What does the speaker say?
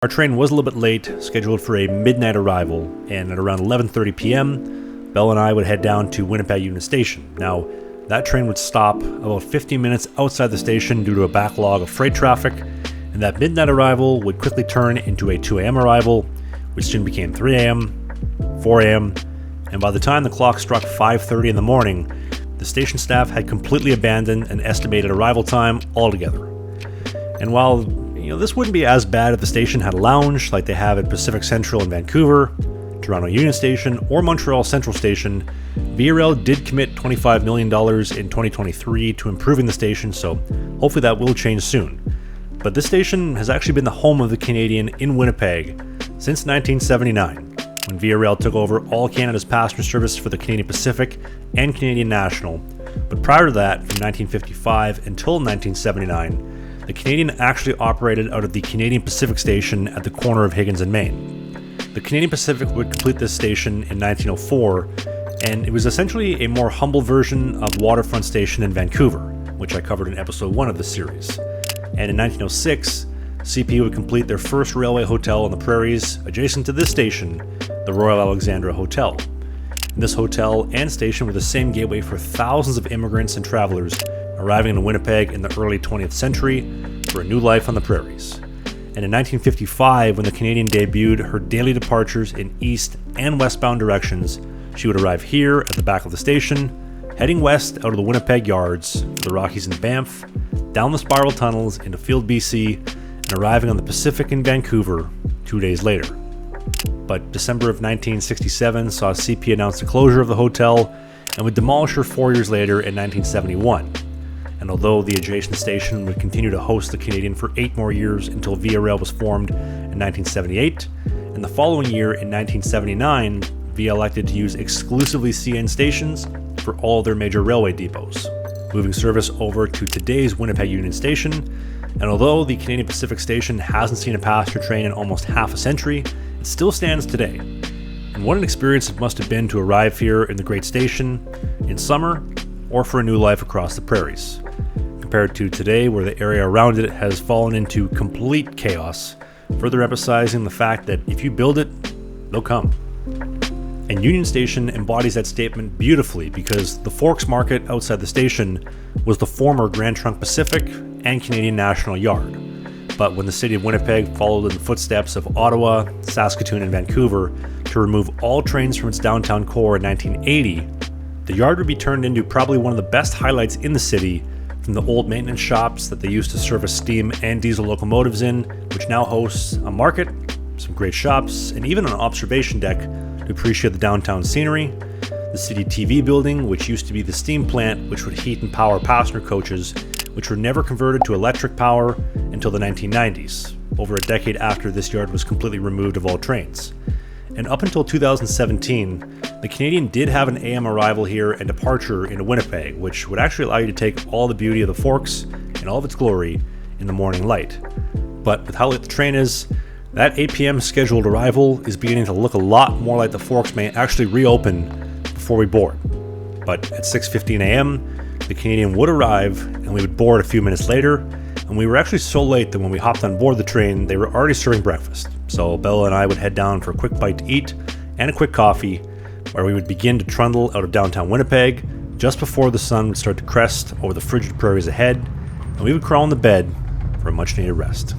Our train was a little bit late, scheduled for a midnight arrival, and at around 11:30 p.m., Belle and I would head down to Winnipeg Union Station. Now, that train would stop about 15 minutes outside the station due to a backlog of freight traffic, and that midnight arrival would quickly turn into a 2 a.m. arrival, which soon became 3 a.m., 4 a.m., and by the time the clock struck 5:30 in the morning, the station staff had completely abandoned an estimated arrival time altogether. And while this wouldn't be as bad if the station had a lounge like they have at Pacific Central in Vancouver, Toronto Union Station, or Montreal Central Station, VRL did commit $25 million in 2023 to improving the station, so hopefully that will change soon. But this station has actually been the home of the Canadian in Winnipeg since 1979, when VRL took over all Canada's passenger service for the Canadian Pacific and Canadian National. But prior to that, from 1955 until 1979, the Canadian actually operated out of the Canadian Pacific Station at the corner of Higgins and Main. The Canadian Pacific would complete this station in 1904, and it was essentially a more humble version of Waterfront Station in Vancouver, which I covered in episode 1 of this series. And in 1906, CP would complete their first railway hotel on the prairies adjacent to this station, the Royal Alexandra Hotel. And this hotel and station were the same gateway for thousands of immigrants and travelers arriving in Winnipeg in the early 20th century for a new life on the prairies. And in 1955, when the Canadian debuted her daily departures in east and westbound directions, she would arrive here at the back of the station, heading west out of the Winnipeg yards, the Rockies and Banff, down the spiral tunnels into Field, BC, and arriving on the Pacific in Vancouver 2 days later. But December of 1967 saw CP announce the closure of the hotel and would demolish her 4 years later in 1971. And although the adjacent station would continue to host the Canadian for 8 more years until VRL was formed in 1978, and the following year in 1979, VRL elected to use exclusively CN stations for all their major railway depots, moving service over to today's Winnipeg Union Station. And although the Canadian Pacific Station hasn't seen a passenger train in almost half a century, it still stands today. And what an experience it must have been to arrive here in the great station in summer or for a new life across the prairies, compared to today where the area around it has fallen into complete chaos, further emphasizing the fact that if you build it, they'll come. And Union Station embodies that statement beautifully because the Forks Market outside the station was the former Grand Trunk Pacific and Canadian National Yard. But when the city of Winnipeg followed in the footsteps of Ottawa, Saskatoon, and Vancouver to remove all trains from its downtown core in 1980, the yard would be turned into probably one of the best highlights in the city, from the old maintenance shops that they used to service steam and diesel locomotives in, which now hosts a market, some great shops, and even an observation deck to appreciate the downtown scenery, the city TV building, which used to be the steam plant which would heat and power passenger coaches, which were never converted to electric power until the 1990s, over a decade after this yard was completely removed of all trains. And up until 2017, the Canadian did have an AM arrival here and departure into Winnipeg, which would actually allow you to take all the beauty of the Forks and all of its glory in the morning light. But with how late the train is, that 8 p.m. scheduled arrival is beginning to look a lot more like the Forks may actually reopen before we board. But at 6:15 a.m., the Canadian would arrive and we would board a few minutes later, and we were actually so late that when we hopped on board the train, they were already serving breakfast. So Bella and I would head down for a quick bite to eat and a quick coffee, where we would begin to trundle out of downtown Winnipeg just before the sun would start to crest over the frigid prairies ahead, and we would crawl in the bed for a much needed rest.